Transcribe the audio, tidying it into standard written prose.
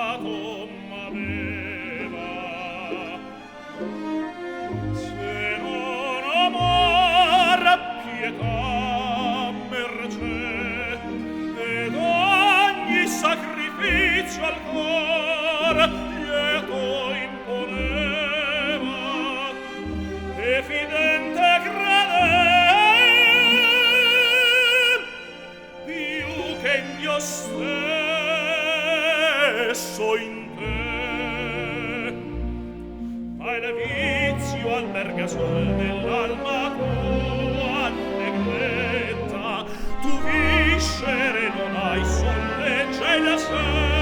amato m'aveva. Se non amor, pietà, mercè, ed ogni sacrificio al cor lieto imponeva, e fidente credem più che in Dio stesso in te. Ma il vizio alberga sol nell'alma tua negretta, tu viscere non hai, son legge la sé.